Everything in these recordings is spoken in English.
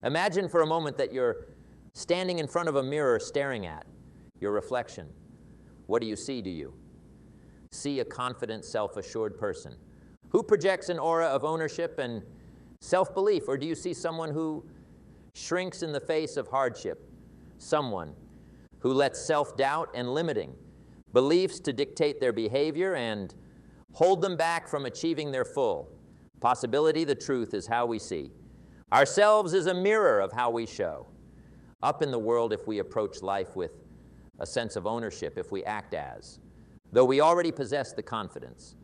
Imagine for a moment that you're standing in front of a mirror staring at your reflection. What do you see, do you? See a confident, self-assured person who projects an aura of ownership and self-belief, or do you see someone who shrinks in the face of hardship, someone who lets self-doubt and limiting beliefs to dictate their behavior and hold them back from achieving their full possibility? The truth is how we see. Ourselves is a mirror of how we show up in the world if we approach life with a sense of ownership, if we act as though we already possess the confidence,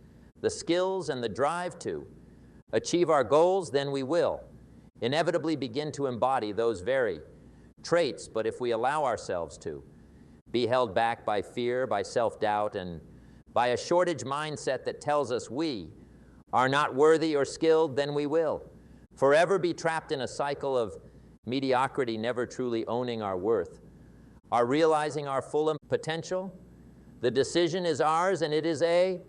the skills, and the drive to achieve our goals. Then we will inevitably begin to embody those very traits. But if we allow ourselves to be held back by fear, by self-doubt, and by a shortage mindset that tells us we are not worthy or skilled, then we will forever be trapped in a cycle of mediocrity, never truly owning our worth, our realizing our full potential. The decision is ours, and it is a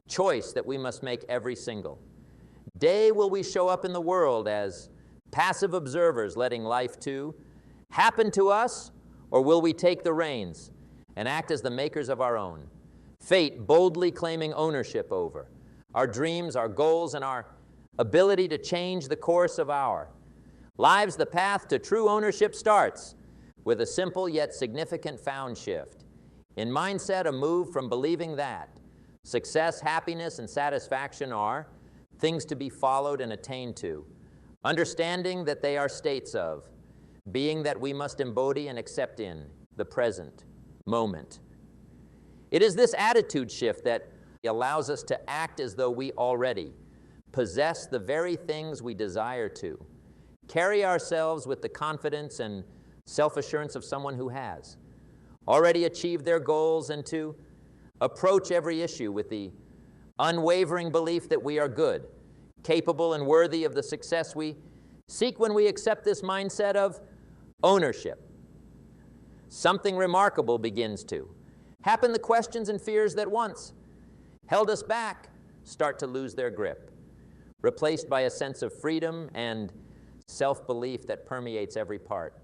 choice that we must make every single day. Will we show up in the world as passive observers, letting life to happen to us, or will we take the reins and act as the makers of our own fate, boldly claiming ownership over our dreams, our goals, and our ability to change the course of our lives? The path to true ownership starts with a simple yet significant found shift in mindset, a move from believing that success, happiness, and satisfaction are things to be followed and attained to, understanding that they are states of being that we must embody and accept in the present moment. It is this attitude shift that allows us to act as though we already possess the very things we desire to, carry ourselves with the confidence and self-assurance of someone who has already achieved their goals, and to approach every issue with the unwavering belief that we are good, capable, and worthy of the success we seek. When we accept this mindset of ownership, something remarkable begins to happen. The questions and fears that once held us back start to lose their grip, replaced by a sense of freedom and self-belief that permeates every part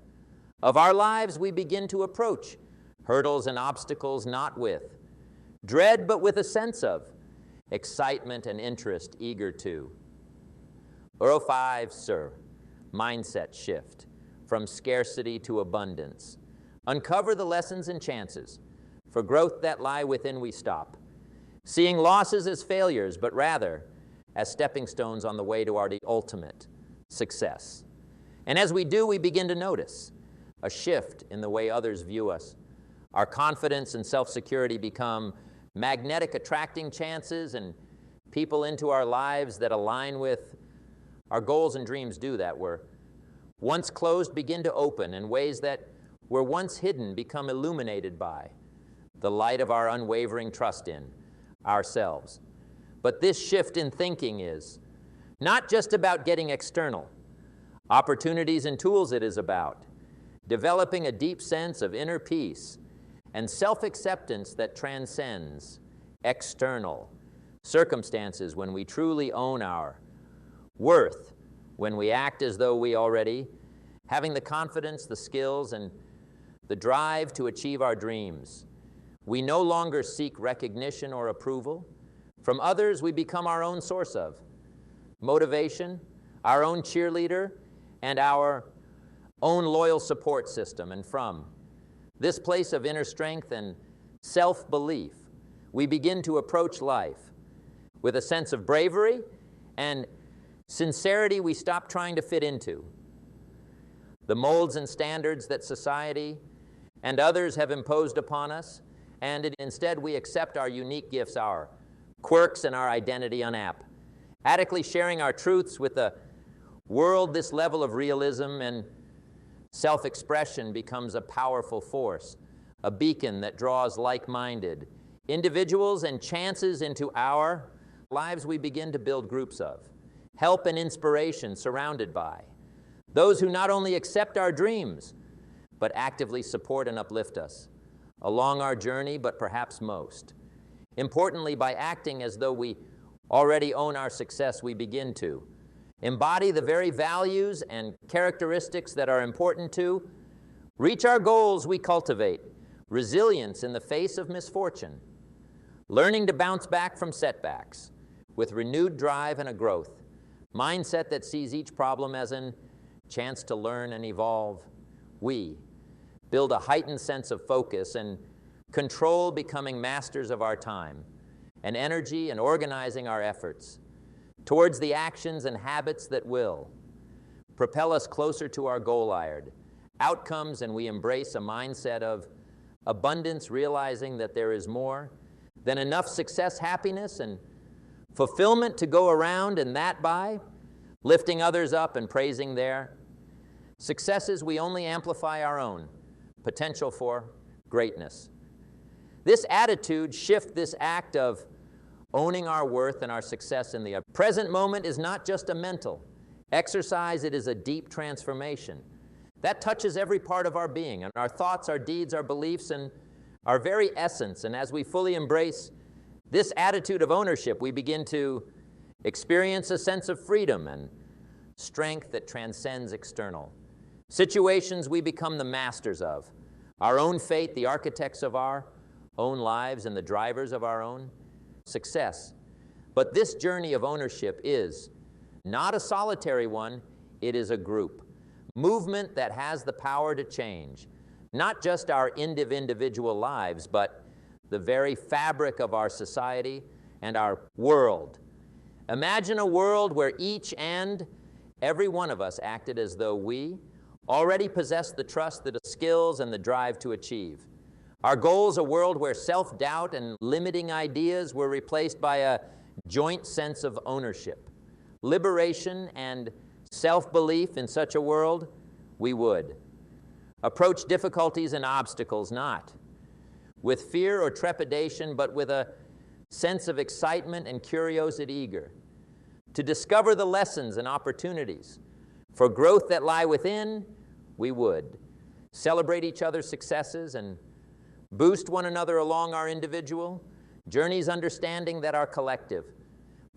of our lives. We begin to approach hurdles and obstacles not with dread, but with a sense of excitement and interest, eager to. 5, sir, mindset shift from scarcity to abundance. Uncover the lessons and chances for growth that lie within. We stop seeing losses as failures, but rather as stepping stones on the way to our ultimate success. And as we do, we begin to notice a shift in the way others view us. Our confidence and self-security become magnetic, attracting chances and people into our lives that align with our goals and dreams. Do that. Were once closed begin to open, and ways that were once hidden become illuminated by the light of our unwavering trust in ourselves. But this shift in thinking is not just about getting external opportunities and tools. It is about developing a deep sense of inner peace and self-acceptance that transcends external circumstances. When we truly own our worth, when we act as though we already having the confidence, the skills, and the drive to achieve our dreams, we no longer seek recognition or approval from others. We become our own source of motivation, our own cheerleader, and our own loyal support system. And from this place of inner strength and self-belief, we begin to approach life with a sense of bravery and sincerity. We stop trying to fit into the molds and standards that society and others have imposed upon us, and instead we accept our unique gifts, our quirks, and our identity adequately sharing our truths with the world. This level of realism and self-expression becomes a powerful force, a beacon that draws like-minded individuals and chances into our lives. We begin to build groups of help and inspiration, surrounded by those who not only accept our dreams, but actively support and uplift us along our journey. But perhaps most importantly, by acting as though we already own our success, we begin to embody the very values and characteristics that are important to reach our goals. We cultivate resilience in the face of misfortune, learning to bounce back from setbacks with renewed drive and a growth mindset that sees each problem as a chance to learn and evolve. We build a heightened sense of focus and control, becoming masters of our time and energy and organizing our efforts towards the actions and habits that will propel us closer to our goal-ired outcomes, and we embrace a mindset of abundance, realizing that there is more than enough success, happiness, and fulfillment to go around, and that by lifting others up and praising their successes, we only amplify our own potential for greatness. This attitude shift, this act of owning our worth and our success in the present moment is not just a mental exercise, it is a deep transformation that touches every part of our being, and our thoughts, our deeds, our beliefs, and our very essence. And as we fully embrace this attitude of ownership, we begin to experience a sense of freedom and strength that transcends external situations. We become the masters of our own fate, the architects of our own lives, and the drivers of our own success. But this journey of ownership is not a solitary one, it is a group movement that has the power to change not just our individual lives, but the very fabric of our society and our world. Imagine a world where each and every one of us acted as though we already possess the trust, the skills, and the drive to achieve. Our goal is a world where self-doubt and limiting ideas were replaced by a joint sense of ownership, liberation, and self-belief. In such a world, we would approach difficulties and obstacles not with fear or trepidation, but with a sense of excitement and curiosity, eager to discover the lessons and opportunities for growth that lie within. We would celebrate each other's successes and boost one another along our individual journeys, understanding that our collective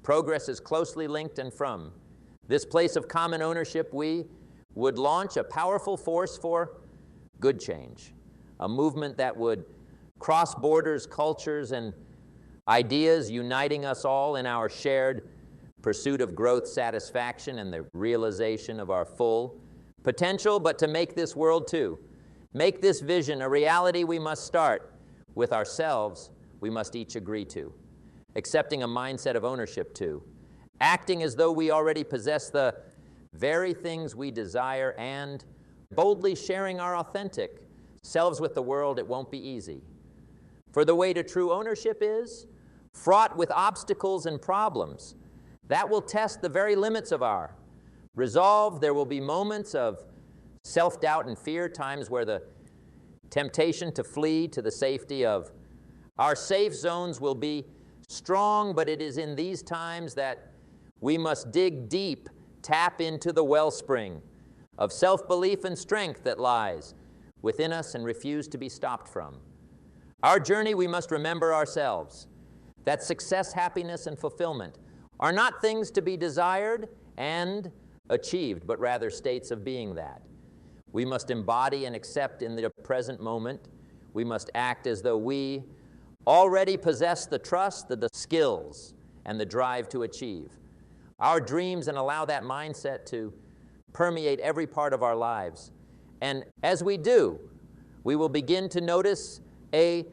progress is closely linked, and from this place of common ownership, we would launch a powerful force for good change, a movement that would cross borders, cultures, and ideas, uniting us all in our shared pursuit of growth, satisfaction, and the realization of our full potential. But to make this world too, make this vision a reality, we must start with ourselves. We must each agree to, accepting a mindset of ownership to, acting as though we already possess the very things we desire, and boldly sharing our authentic selves with the world. It won't be easy, for the way to true ownership is fraught with obstacles and problems that will test the very limits of our resolve. There will be moments of self-doubt and fear, times where the temptation to flee to the safety of our safe zones will be strong, but it is in these times that we must dig deep, tap into the wellspring of self-belief and strength that lies within us and refuse to be stopped from. Our journey, we must remember ourselves, that success, happiness, and fulfillment are not things to be desired and achieved, but rather states of being that. We must embody and accept in the present moment. We must act as though we already possess the trust, the skills, and the drive to achieve our dreams, and allow that mindset to permeate every part of our lives. And as we do, we will begin to notice a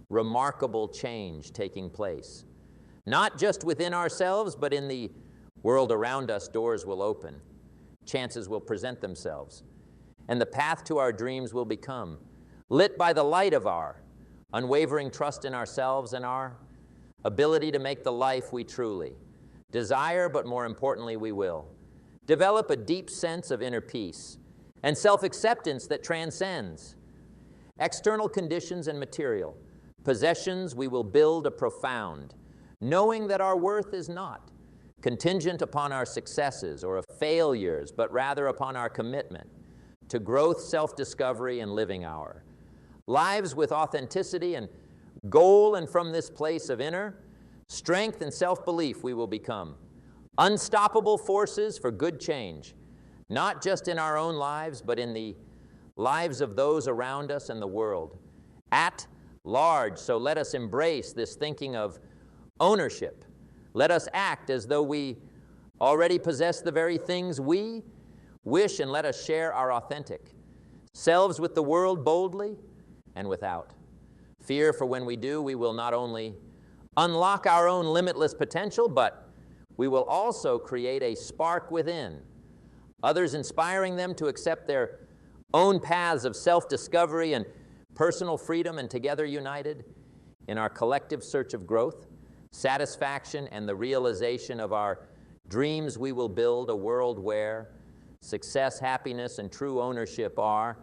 remarkable change taking place, not just within ourselves, but in the world around us. Doors will open, chances will present themselves, and the path to our dreams will become lit by the light of our unwavering trust in ourselves and our ability to make the life we truly desire. But more importantly, we will develop a deep sense of inner peace and self-acceptance that transcends external conditions and material possessions. We will build a profound knowing that our worth is not contingent upon our successes or failures, but rather upon our commitment to growth, self-discovery, and living our lives with authenticity and goal. And from this place of inner strength and self-belief, we will become unstoppable forces for good change, not just in our own lives, but in the lives of those around us and the world at large. So let us embrace this thinking of ownership. Let us act as though we already possess the very things we wish, and let us share our authentic selves with the world boldly and without fear, for when we do, we will not only unlock our own limitless potential, but we will also create a spark within others, inspiring them to accept their own paths of self-discovery and personal freedom, and together united in our collective search of growth, satisfaction, and the realization of our dreams, we will build a world where success, happiness, and true ownership are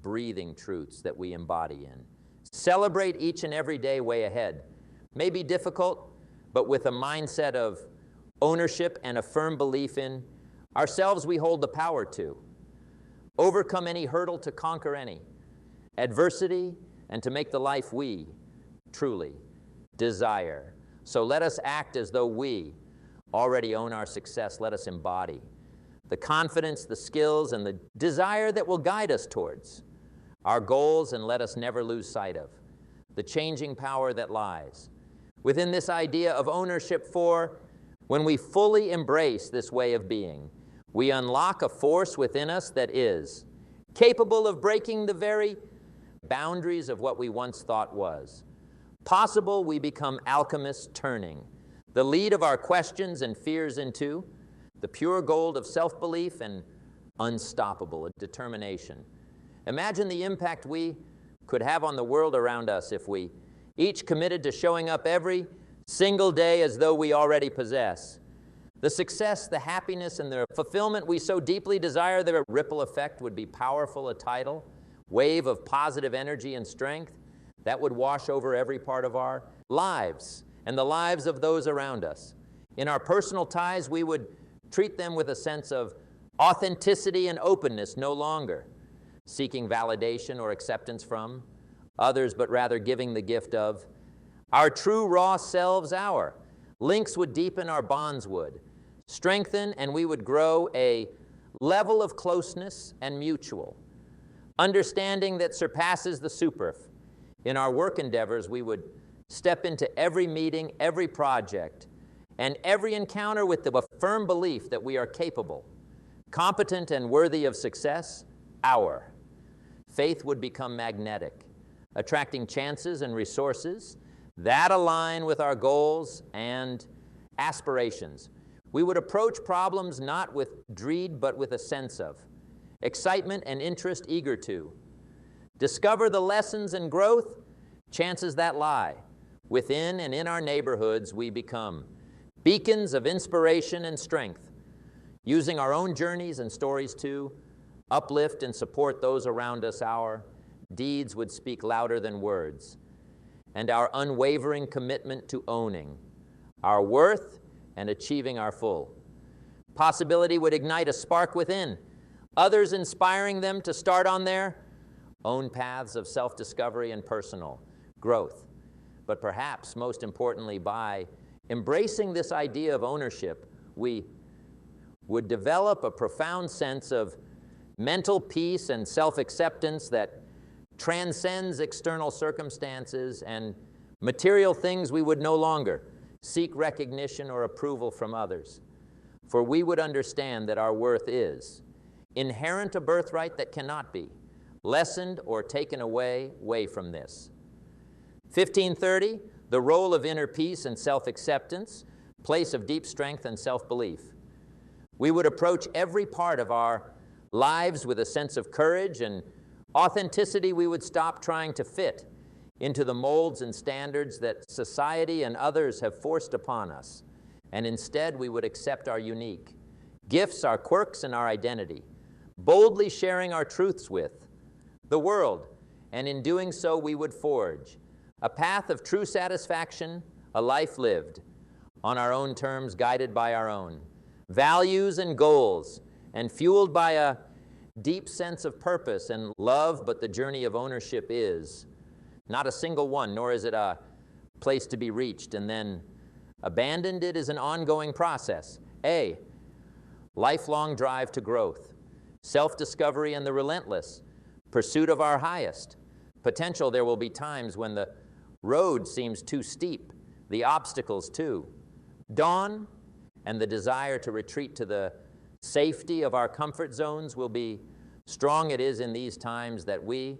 breathing truths that we embody in. Celebrate each and every day way ahead. May be difficult, but with a mindset of ownership and a firm belief in ourselves, we hold the power to overcome any hurdle, to conquer any adversity, and to make the life we truly desire. So let us act as though we already own our success. Let us embody the confidence, the skills, and the desire that will guide us towards our goals, and let us never lose sight of the changing power that lies within this idea of ownership. For when we fully embrace this way of being, we unlock a force within us that is capable of breaking the very boundaries of what we once thought was possible. We become alchemists, turning the lead of our questions and fears into the pure gold of self-belief and unstoppable determination. Imagine the impact we could have on the world around us if we each committed to showing up every single day as though we already possess the success, the happiness, and the fulfillment we so deeply desire. The ripple effect would be powerful, a tidal wave of positive energy and strength that would wash over every part of our lives and the lives of those around us. In our personal ties, we would treat them with a sense of authenticity and openness, no longer seeking validation or acceptance from others, but rather giving the gift of our true raw selves. Our links would deepen, our bonds would strengthen, and we would grow a level of closeness and mutual understanding that surpasses the superf. In our work endeavors, we would step into every meeting, every project, and every encounter with the firm belief that we are capable, competent, and worthy of success. Our faith would become magnetic, attracting chances and resources that align with our goals and aspirations. We would approach problems not with dread, but with a sense of excitement and interest, eager to discover the lessons and growth chances that lie within and in our neighborhoods. We become beacons of inspiration and strength, using our own journeys and stories to uplift and support those around us. Our deeds would speak louder than words, and our unwavering commitment to owning our worth and achieving our full possibility would ignite a spark within others, inspiring them to start on their own paths of self-discovery and personal growth. But perhaps most importantly, by embracing this idea of ownership, we would develop a profound sense of mental peace and self-acceptance that transcends external circumstances and material things. We would no longer seek recognition or approval from others, for we would understand that our worth is inherent, a birthright that cannot be lessened or taken away from this. 1530, the role of inner peace and self-acceptance, place of deep strength and self-belief. We would approach every part of our lives with a sense of courage and authenticity. We would stop trying to fit into the molds and standards that society and others have forced upon us, and instead we would accept our unique gifts, our quirks, and our identity, boldly sharing our truths with the world, and in doing so we would forge a path of true satisfaction, a life lived on our own terms, guided by our own values and goals, and fueled by a deep sense of purpose and love. But the journey of ownership is not a single one, nor is it a place to be reached and then Abandoned it is an ongoing process. A, lifelong drive to growth, self-discovery and the relentless pursuit of our highest potential. There will be times when the road seems too steep, the obstacles too. Dawn and the desire to retreat to the safety of our comfort zones will be strong. It is in these times that we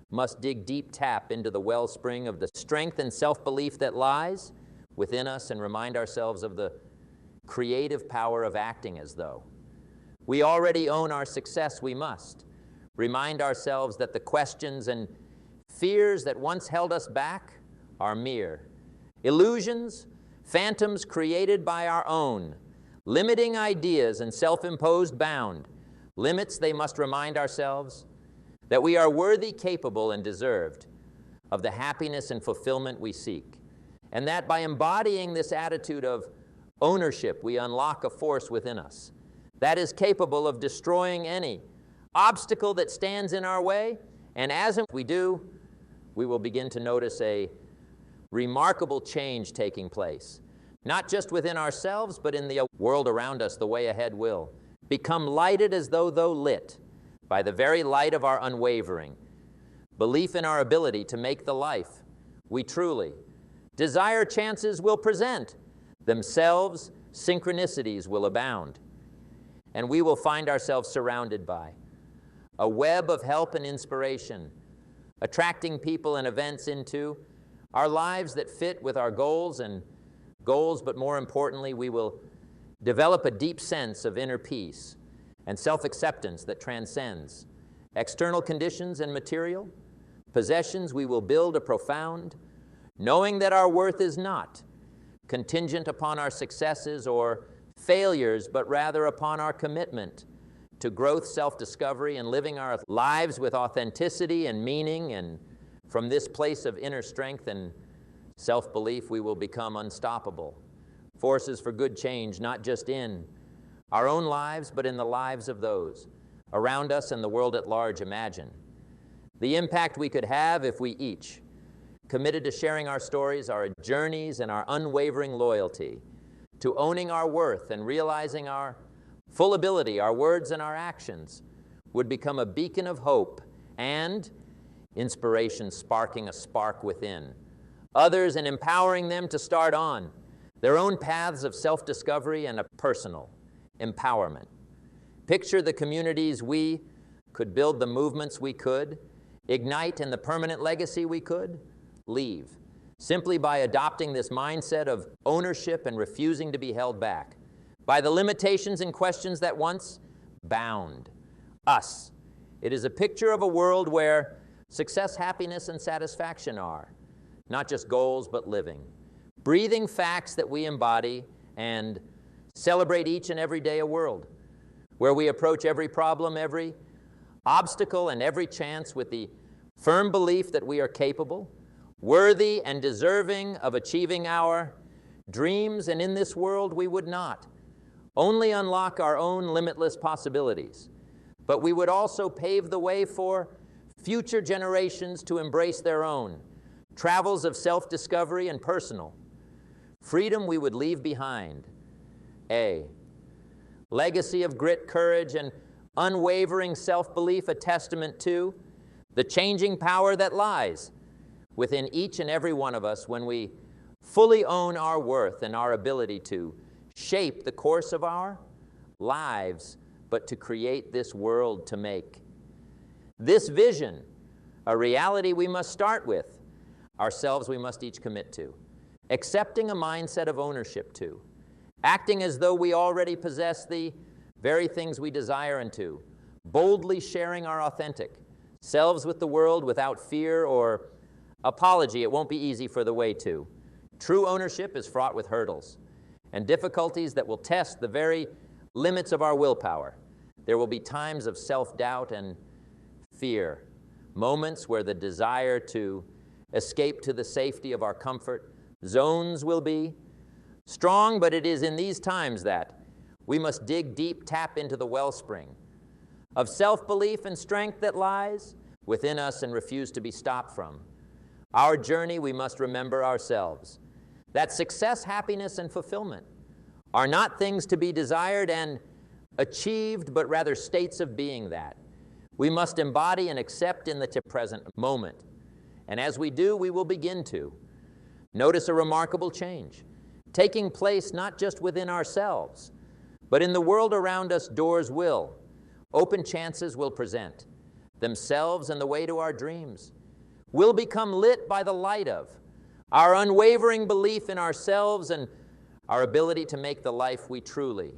must dig deep, tap into the wellspring of the strength and self-belief that lies within us and remind ourselves of the creative power of acting as though we already own our success. We must remind ourselves that the questions and fears that once held us back are mere illusions, phantoms created by our own limiting ideas and self-imposed bound limits. They must remind ourselves that we are worthy, capable, and deserved of the happiness and fulfillment we seek, and that by embodying this attitude of ownership, we unlock a force within us that is capable of destroying any obstacle that stands in our way. And as we do, we will begin to notice a remarkable change taking place, not just within ourselves, but in the world around us. The way ahead will become lighted as though lit by the very light of our unwavering belief in our ability to make the life we truly desire. Chances will present themselves, synchronicities will abound, and we will find ourselves surrounded by a web of help and inspiration, attracting people and events into our lives that fit with our goals, but more importantly, we will develop a deep sense of inner peace and self-acceptance that transcends external conditions and material possessions. We will build a profound knowing that our worth is not contingent upon our successes or failures, but rather upon our commitment to growth, self-discovery, and living our lives with authenticity and meaning. And from this place of inner strength and self-belief, we will become unstoppable forces for good change, not just in our own lives, but in the lives of those around us and the world at large. Imagine the impact we could have if we each committed to sharing our stories, our journeys, and our unwavering loyalty to owning our worth and realizing our full ability. Our words and our actions would become a beacon of hope and inspiration, sparking a spark within others and empowering them to start on their own paths of self-discovery and a personal empowerment. Picture the communities we could build, the movements we could ignite, and the permanent legacy we could leave simply by adopting this mindset of ownership and refusing to be held back by the limitations and questions that once bound us. It is a picture of a world where success, happiness, and satisfaction are not just goals, but living, breathing facts that we embody and celebrate each and every day. A world where we approach every problem, every obstacle, and every chance with the firm belief that we are capable, worthy, and deserving of achieving our dreams. And in this world, we would not only unlock our own limitless possibilities, but we would also pave the way for future generations to embrace their own travels of self-discovery and personal freedom. We would leave behind a legacy of grit, courage, and unwavering self-belief, a testament to the changing power that lies within each and every one of us when we fully own our worth and our ability to shape the course of our lives, but to create this world, to make this vision a reality. We must start with ourselves. We must each commit to accepting a mindset of ownership, to acting as though we already possess the very things we desire, and to boldly sharing our authentic selves with the world without fear or apology. It won't be easy for the way to. True ownership is fraught with hurdles and difficulties that will test the very limits of our willpower. There will be times of self-doubt and fear, moments where the desire to escape to the safety of our comfort zones will be strong, but it is in these times that we must dig deep, tap into the wellspring of self-belief and strength that lies within us and refuse to be stopped from our journey. We must remember ourselves that success, happiness, and fulfillment are not things to be desired and achieved, but rather states of being that we must embody and accept in the present moment. And as we do, we will begin to notice a remarkable change taking place not just within ourselves, but in the world around us. Doors will open, chances will present themselves, and the way to our dreams will become lit by the light of our unwavering belief in ourselves and our ability to make the life we truly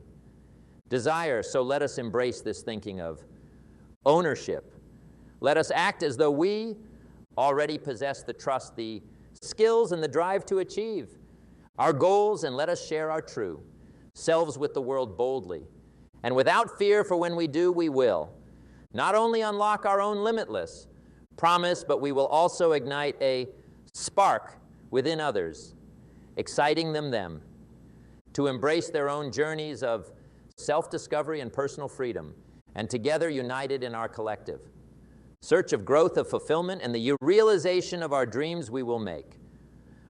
desire. So let us embrace this thinking of ownership. Let us act as though we already possess the trust, the skills, and the drive to achieve our goals, and let us share our true selves with the world boldly and without fear, for when we do, we will not only unlock our own limitless promise, but we will also ignite a spark within others, exciting them to embrace their own journeys of self-discovery and personal freedom, and together united in our collective search of growth, of fulfillment, and the realization of our dreams, we will make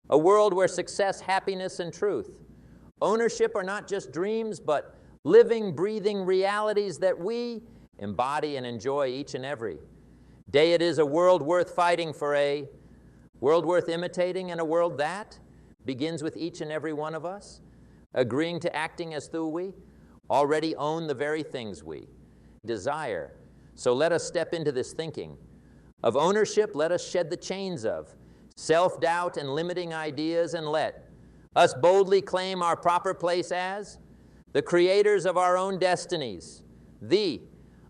a world where success, happiness, and truth, ownership are not just dreams, but living, breathing realities that we embody and enjoy each and every day. It is a world worth fighting for, a world worth imitating, and a world that begins with each and every one of us agreeing to acting as though we already own the very things we desire. So let us step into this thinking of ownership. Let us shed the chains of self-doubt and limiting ideas, and let us boldly claim our proper place as the creators of our own destinies, the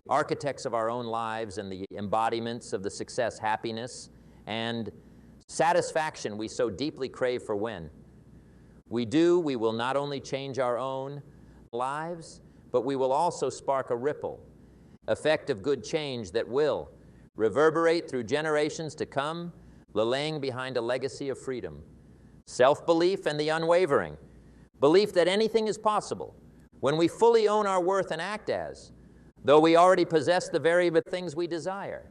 architects of our own lives, and the embodiments of the success, happiness, and satisfaction we so deeply crave. For when we do, we will not only change our own lives, but we will also spark a ripple effect of good change that will reverberate through generations to come, laying behind a legacy of freedom, self-belief, and the unwavering belief that anything is possible when we fully own our worth and act as though we already possess the very things we desire.